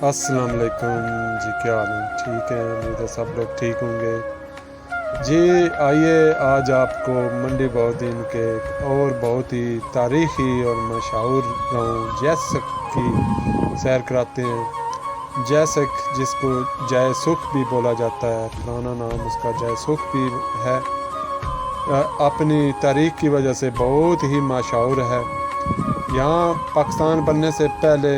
अस्सलाम वालेकुम जी, क्या हाल है? ठीक है, उम्मीद है सब लोग ठीक होंगे जी। आइए आज आपको मंडी बहाउद्दीन के एक और बहुत ही तारीख़ी और मशहूर गाँव जैसक की सैर कराते हैं। जैसक जिसको जय सुख भी बोला जाता है, पुराना नाम उसका जय सुख भी है। अपनी तारीख़ की वजह से बहुत ही मशहूर है। यहाँ पाकिस्तान बनने से पहले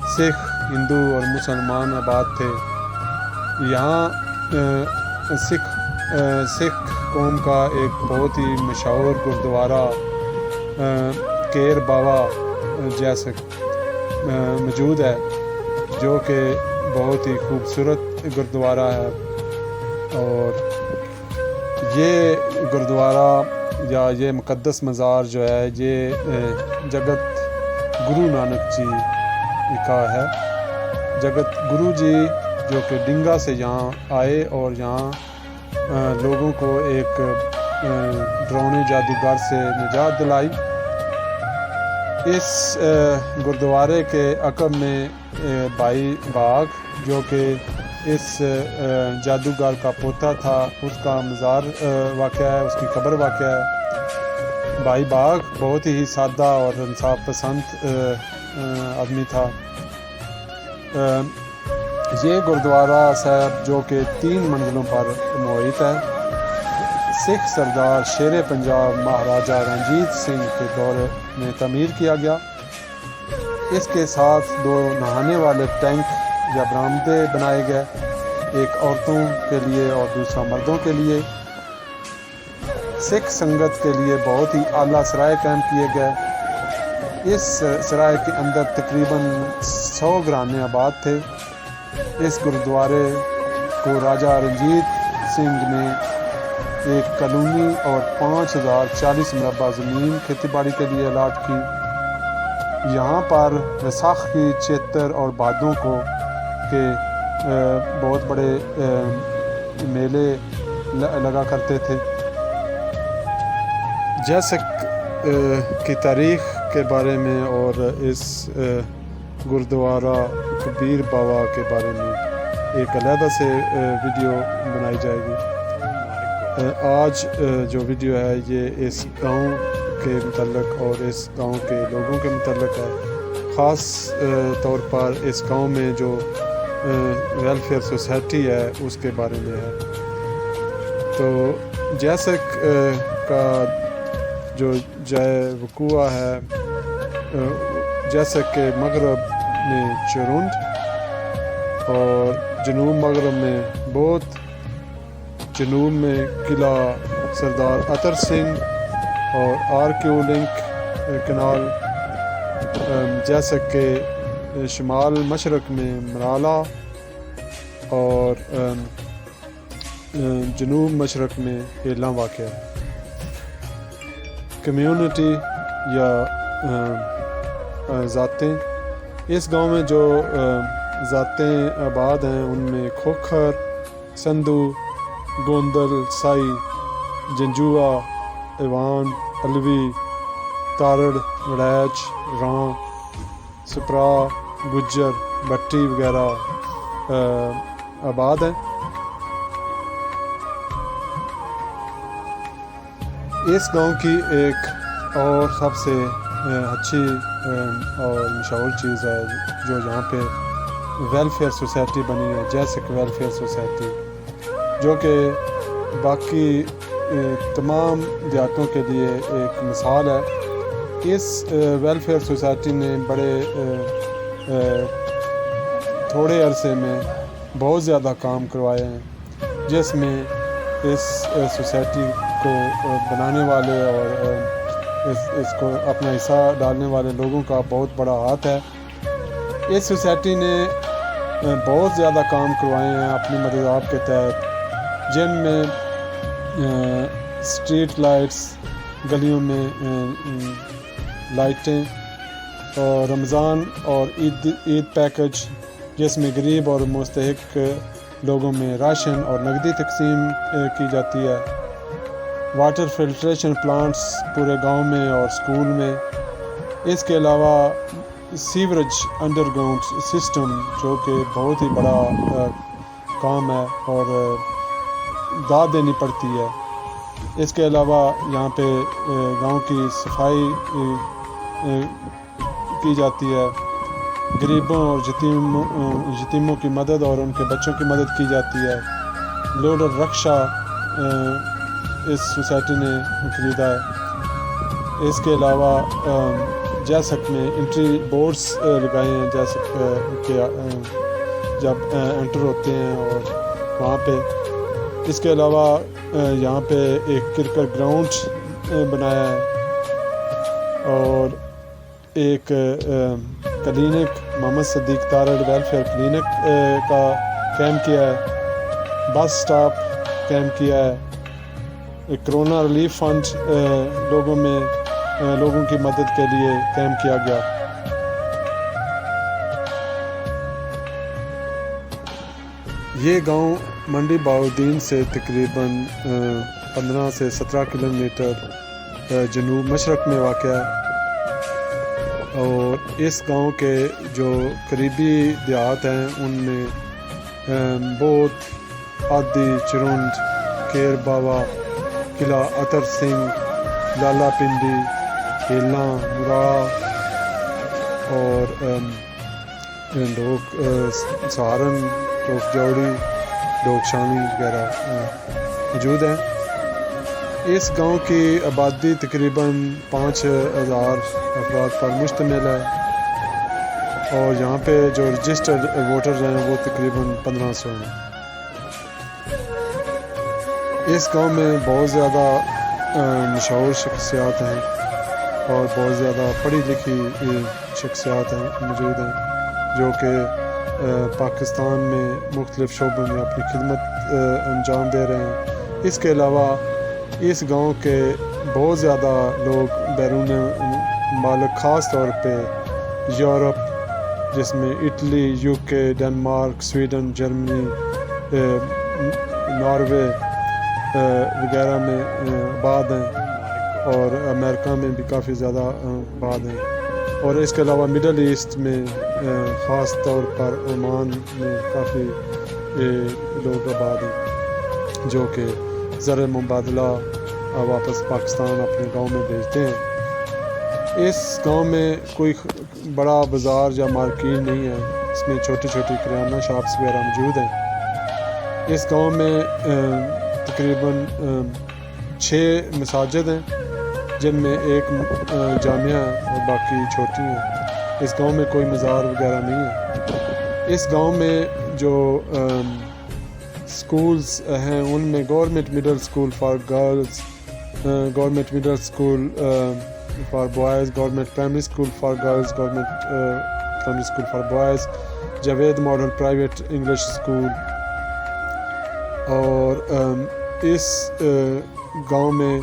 सिख, हिंदू और मुसलमान आबाद थे। यहाँ सिख कौम का एक बहुत ही मशहूर गुरुद्वारा केर बाबा जैसक मौजूद है, जो कि बहुत ही खूबसूरत गुरुद्वारा है। और ये गुरुद्वारा या ये मुक़द्दस मज़ार जो है, ये जगत गुरु नानक जी का है। जगत गुरु जी जो कि डिंगा से यहाँ आए और यहाँ लोगों को एक डरावने जादूगर से निजात दिलाई। इस गुरुद्वारे के अकब में भाई बाग, जो कि इस जादूगर का पोता था, उसका मज़ार वाक़या है, उसकी कब्र वाक़या है। भाई बाग बहुत ही सादा और इंसाफ पसंद आदमी था। ये गुरुद्वारा साहब जो कि 3 मंजिलों पर मोहित है, सिख सरदार शेर पंजाब महाराजा रणजीत सिंह के दौर में तमीर किया गया। इसके साथ 2 नहाने वाले टैंक या बरामदे बनाए गए, एक औरतों के लिए और दूसरा मर्दों के लिए। सिख संगत के लिए बहुत ही आला सराय कायम किए गए। इस सराय के अंदर तकरीबन 100 घराने आबाद थे। इस गुरुद्वारे को राजा रंजीत सिंह ने एक कॉलोनी और 5040 मुरब्बा ज़मीन खेतीबाड़ी के लिए अलाट की। यहाँ पर वैसाखी, चैत्र और भादों को के बहुत बड़े मेले लगा करते थे। जैसक की तारीख़ के बारे में और इस गुरुद्वारा कबीर बाबा के बारे में एक अलहदा से वीडियो बनाई जाएगी। आज जो वीडियो है ये इस गांव के मुतल्लिक़ और इस गांव के लोगों के मुतल्लिक़ है। ख़ास तौर पर इस गांव में जो वेलफेयर सोसाइटी है उसके बारे में है। तो जैसक का जो जय वक़ुआ है, जैसक के मगरब में चरुंड और जनूब मगरब में बोत, जनूब में किला सरदार अतर सिंह और आरक्यू लिंक कनाल, जैसक के शुमाल मशरक़ में मराला और जनूब मशरक़ में हेला वाक़या है। कम्युनिटी या ज़ातें, इस गांव में जो ज़ातें आबाद हैं उनमें खोखर, संधू, गोंदल, साई, जंजुआ, इवान, अलवी, तारड़, वड़ैच, रां, सुपरा, गुज्जर, भट्टी वगैरह आबाद हैं। इस गांव की एक और सबसे अच्छी और मशहूर चीज़ है जो यहाँ पे वेलफेयर सोसाइटी बनी है, जैसक वेलफेयर सोसाइटी, जो कि बाकी तमाम देहातों के लिए एक मिसाल है। इस वेलफेयर सोसाइटी ने बड़े थोड़े अरसे में बहुत ज़्यादा काम करवाए हैं, जिसमें इस सोसाइटी को बनाने वाले और इसको अपना हिस्सा डालने वाले लोगों का बहुत बड़ा हाथ है। इस सोसाइटी ने बहुत ज़्यादा काम करवाए हैं अपनी मदद के तहत, जिनमें स्ट्रीट लाइट्स, गलियों में लाइटें, और रमज़ान और ईद पैकेज, जिसमें गरीब और मुस्तहिक लोगों में राशन और नकदी तकसीम की जाती है। वाटर फिल्ट्रेशन प्लांट्स पूरे गांव में और स्कूल में। इसके अलावा सीवरेज अंडरग्राउंड सिस्टम, जो कि बहुत ही बड़ा काम है और दाद देनी पड़ती है। इसके अलावा यहाँ पे गांव की सफाई की जाती है, गरीबों और यतीमों की मदद और उनके बच्चों की मदद की जाती है। लोडर रक्षा इस सोसाइटी ने खरीदा है। इसके अलावा जैसक में एंट्री बोर्ड्स लगाए हैं, जैसक के जब एंटर होते हैं और वहाँ पे। इसके अलावा यहाँ पे एक क्रिकेट ग्राउंड बनाया है और एक clinic Mohammad Sadiq Tarar welfare clinic का कैंप किया है, बस स्टॉप कैंप किया है, कोरोना रिलीफ फंड लोगों की मदद के लिए कैंप किया गया। ये गांव मंडी बाउद्दीन से तकरीबन 15 से 17 किलोमीटर जनूब मशरक़ में वाक़या है और इस गांव के जो करीबी देहात हैं उनमें बोत, आदि, चुरुंड, केर बावा, किला अतर सिंह, लाला पिंडी, हेला, मुरा और लोग सहारन, लोग जौड़ी, लोग शानी वगैरह मौजूद हैं। इस गांव की आबादी तकरीबन 5000 अफराद पर मुश्तमिल है और यहाँ पे जो रजिस्टर्ड वोटर्स हैं वो तकरीबन 1500 हैं। इस गांव में बहुत ज़्यादा मशहूर शख्सियात हैं और बहुत ज़्यादा पढ़ी लिखी शख्सियात हैं मौजूद हैं, जो कि पाकिस्तान में मुख्तलिफ़ शोबों में अपनी खिदमत अंजाम दे रहे हैं। इसके अलावा इस गांव के बहुत ज़्यादा लोग बैरून मुल्क, ख़ास तौर पे यूरोप, जिसमें Italy, UK, Denmark, Sweden, Germany, Norway वगैरह में आबाद हैं और अमेरिका में भी काफ़ी ज़्यादा आबाद हैं। और इसके अलावा मिडल ईस्ट में ख़ास तौर पर ओमान में काफ़ी लोग आबाद हैं, जो कि ज़र मुबादला वापस पाकिस्तान अपने गांव में भेजते हैं। इस गांव में कोई बड़ा बाज़ार या मार्केट नहीं है, इसमें छोटी छोटी किराना शॉप्स वगैरह मौजूद हैं। इस गांव में तकरीबन 6 मसाजिद हैं, जिनमें एक जामिया है और बाकी छोटी हैं। इस गांव में कोई मज़ार वगैरह नहीं है। इस गांव में जो स्कूल्स हैं उनमें government middle school for girls, government middle school for boys, government primary school for girls, government primary school for boys, Javed model private English school. और इस गांव में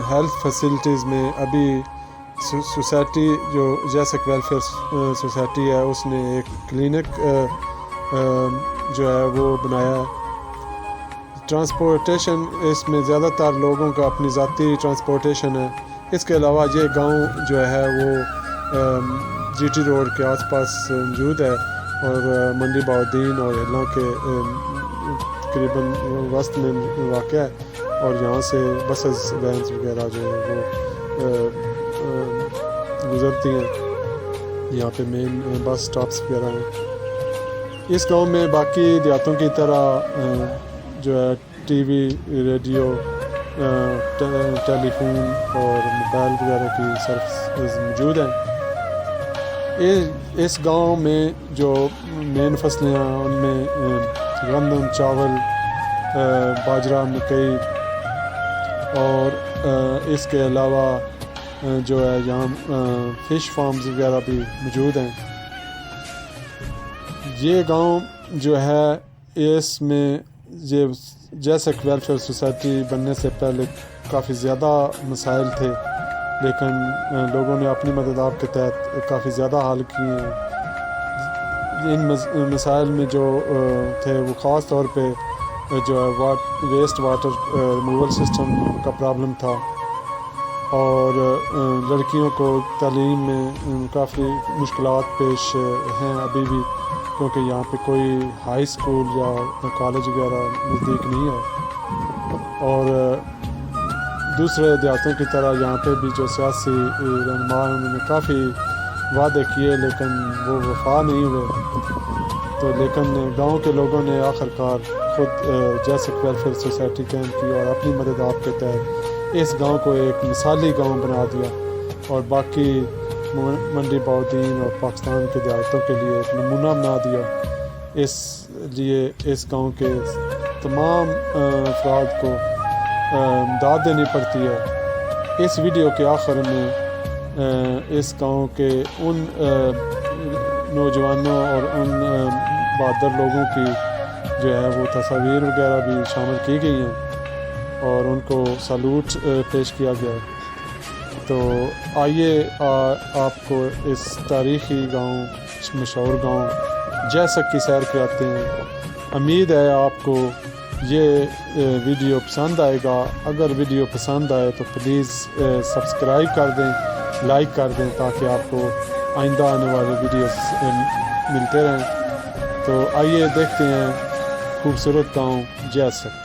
हेल्थ फैसिलिटीज़ में अभी सोसाइटी जो जैसक वेलफेयर सोसाइटी है उसने एक क्लिनिक जो है वो बनाया है। ट्रांसपोर्टेशन इसमें ज़्यादातर लोगों का अपनी ज़ाती ट्रांसपोर्टेशन है। इसके अलावा ये गांव जो है वो जीटी रोड के आसपास मौजूद है और मंडी बाउद्दीन और हिला के तकरीबन वस्त में वाक़ है और यहाँ से बसेस वैन्स वगैरह जो है वो गुज़रती हैं। यहाँ पे मेन बस स्टॉप्स वगैरह हैं। इस गांव में बाकी देहातों की तरह जो है टीवी, रेडियो, टेलीफोन और मोबाइल वगैरह की सर्विस मौजूद हैं। इस गांव में जो मेन फसलें हैं उनमें गंदम, चावल, बाजरा, मकई और इसके अलावा जो है यहाँ फ़िश फार्म्स वगैरह भी मौजूद हैं। ये गांव जो है इसमें ये जैसक वेलफेयर सोसाइटी बनने से पहले काफ़ी ज़्यादा मसाइल थे, लेकिन लोगों ने अपनी मदद आपके तहत काफ़ी ज़्यादा हल किए हैं। इन मसाइल में जो थे वो ख़ास तौर पे जो है वेस्ट वाटर रिमूवल सिस्टम का प्रॉब्लम था और लड़कियों को तालीम में काफ़ी मुश्किलात पेश हैं अभी भी, क्योंकि यहाँ पे कोई हाई स्कूल या कॉलेज वगैरह नज़दीक नहीं है। और दूसरे देहातों की तरह यहाँ पे भी जो सियासी रहनुमा हैं उन्होंने काफ़ी वादे किए लेकिन वो वफा नहीं हुए। तो लेकिन गांव के लोगों ने आखिरकार खुद जैसक वेलफेयर सोसाइटी कैंप की और अपनी मदद आप के तहत इस गांव को एक मिसाली गांव बना दिया और बाकी मंडी बाउद्दीन और पाकिस्तान के देहातों के लिए एक नमूना बना दिया। इसलिए इस गांव के तमाम अफराद को दाद देनी पड़ती है। इस वीडियो के आखिर में इस गांव के उन नौजवानों और उन बहादुर लोगों की जो है वो तस्वीर वगैरह भी शामिल की गई हैं और उनको सैल्यूट पेश किया गया है। तो आइए आपको इस तारीख़ी गांव मशहूर गांव जैसक की सैर कराते हैं। उम्मीद है आपको ये वीडियो पसंद आएगा। अगर वीडियो पसंद आए तो प्लीज़ सब्सक्राइब कर दें, लाइक कर दें ताकि आपको आइंदा आने वाले वीडियोस मिलते रहें। तो आइए देखते हैं खूबसूरत गांव जैसक।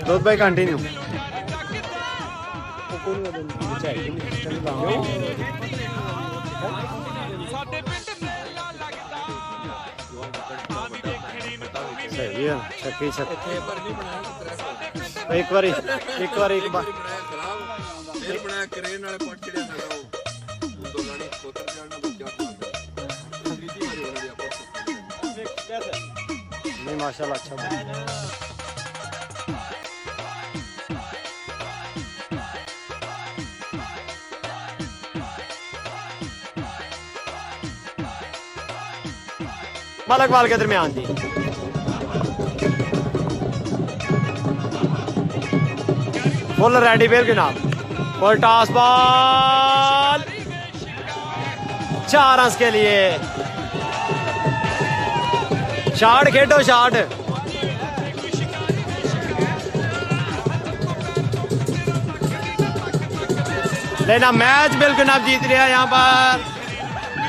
दूध भाई कंटिन्यू। सही है छक्की छक्की एक बार नहीं माशाल्लाह अच्छा मलक बाल के दरमियान जी फुल रेडी बेल के नाम फुल टॉस बॉल 4 रन के लिए शॉट खेडो शॉट लेना मैच बिल्कुल अब जीत लिया यहाँ पर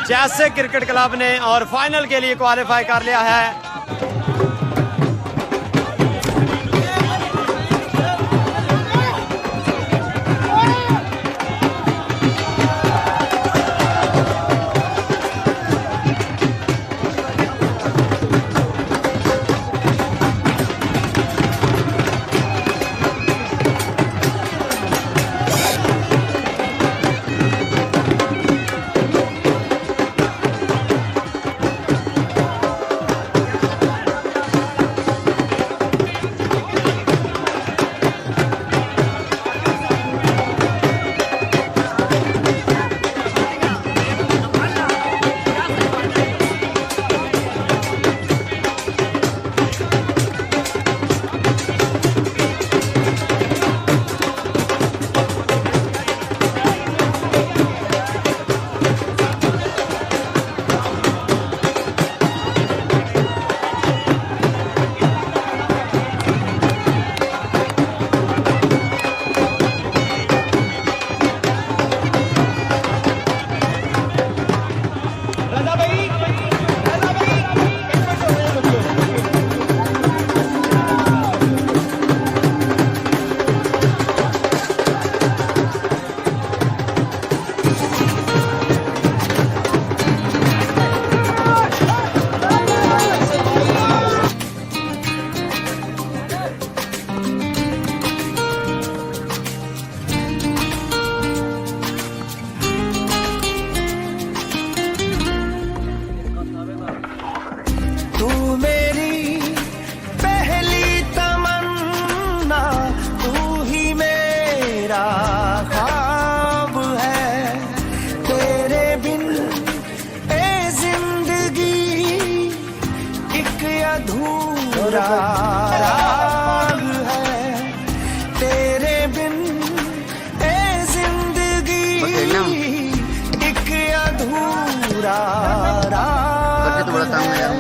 जैसे क्रिकेट क्लब ने और फाइनल के लिए क्वालिफाई कर लिया है। अधूरा राग है तेरे बिन ए जिंदगी एक अधूरा राग तो बड़ा काम है यार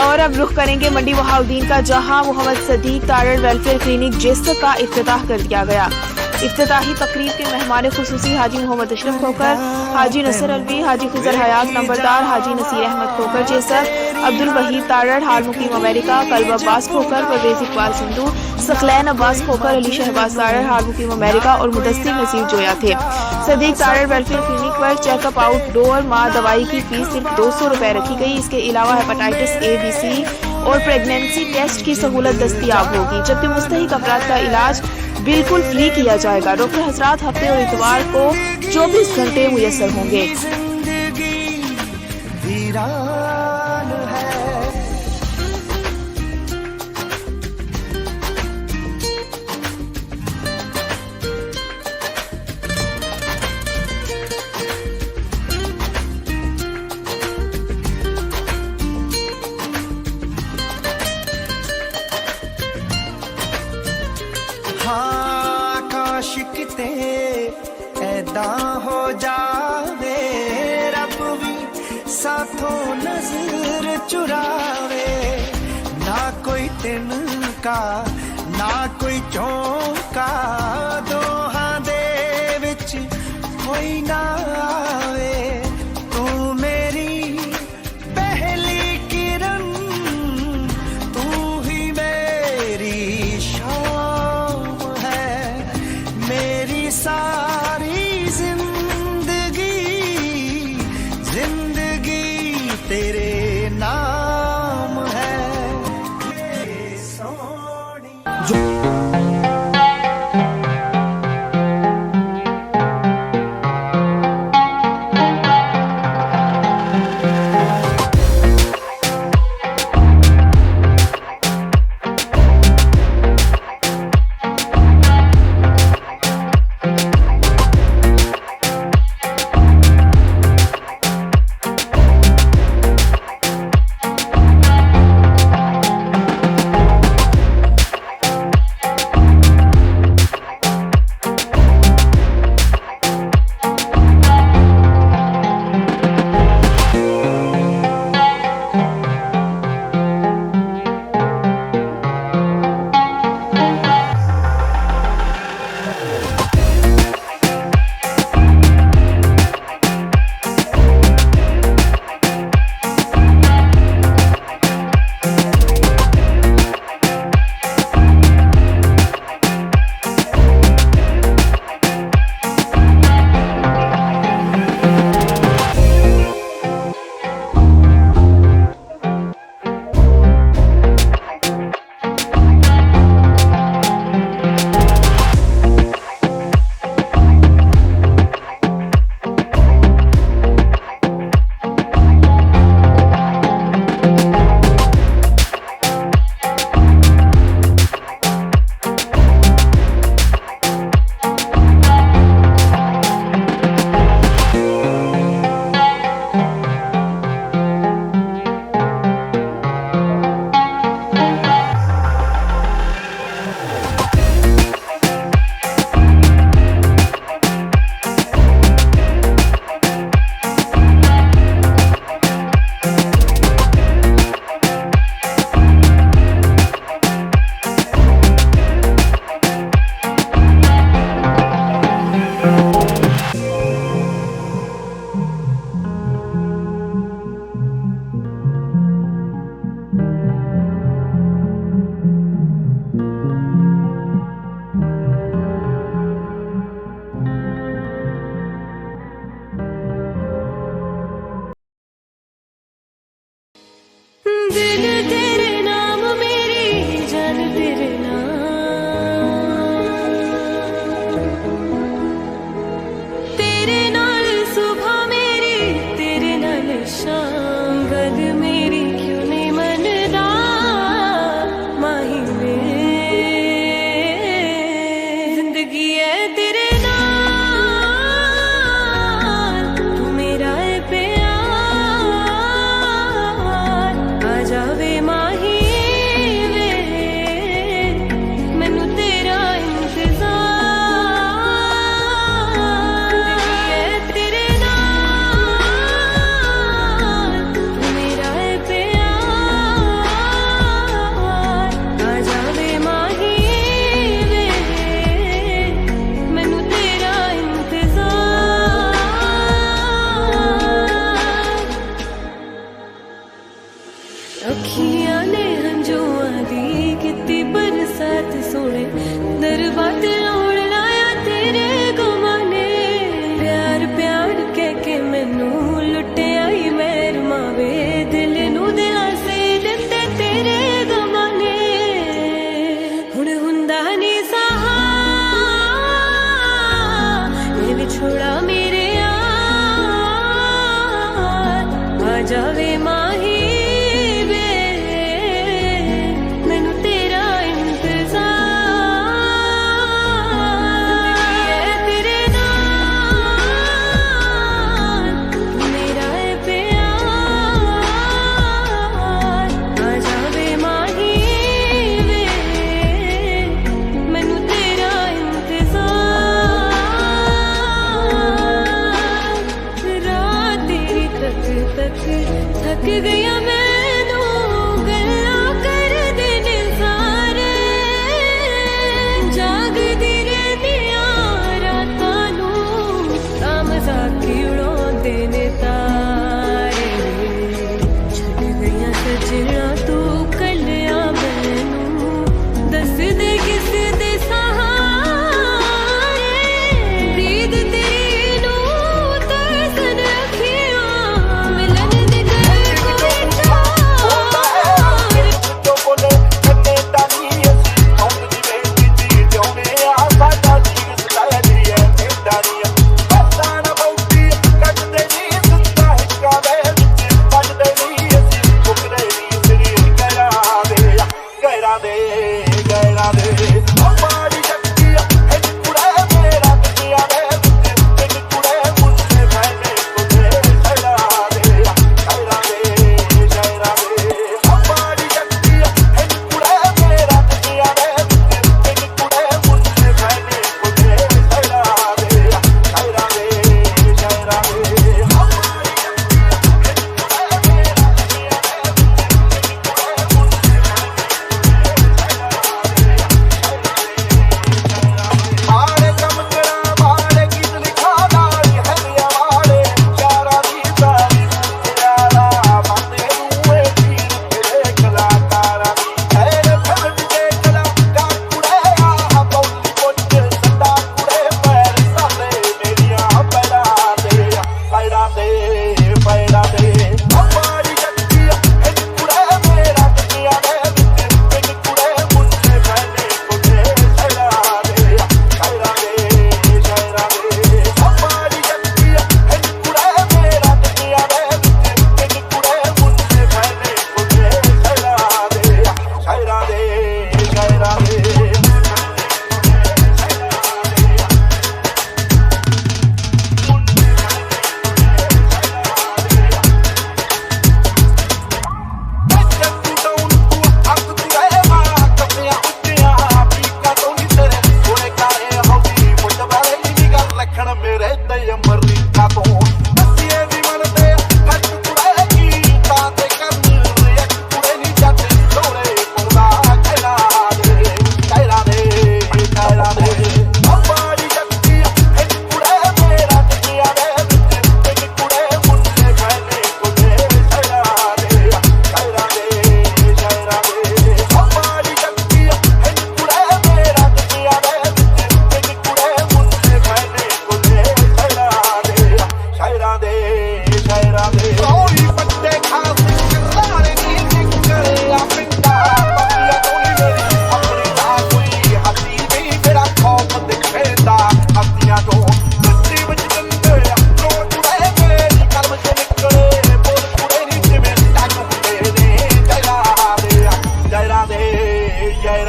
और अब रुख करेंगे मंडी वहाउद्दीन का, जहां मोहम्मद सदीक तारड़ वेलफेयर क्लिनिक जिस्म का इफ्तिताह कर दिया गया। इफ्तिताही तकरीब के मेहमान खुसूसी हाजी मोहम्मद अशरफ खोकर, हाजी नसर अलवी, हाजी खिजर हयात नंबरदार, हाजी नसीर अहमद खोकर जेसर, अब्दुल वहीद तारड़ हाल मुकीम अमेरिका, कल्ब अब्बास खोकर, परवेज इकबाल सिंधु, सकलैन अब्बास खोकर, अली शहबाज तारड़ हाल मुकीम अमेरिका और मुदस्सिर नसीर जोया थे। सदीक तारड़ वेलफेयर क्लिनिक पर चेकअप आउटडोर माँ दवाई की फीस सिर्फ 200 रुपए रखी गई। इसके अलावा हेपेटाइटिस A, B, C और प्रेगनेंसी टेस्ट की सहूलत दस्तियाब होगी, जबकि मुस्तहिक अफराद का इलाज बिल्कुल फ्री किया जाएगा। डॉक्टर हजरात हफ्ते और इतवार को 24 घंटे मुयस्सर होंगे। हाँ काश किते ऐदा हो जावे, रब भी साथों नजर चुरावे, ना कोई तिनका ना कोई चौंक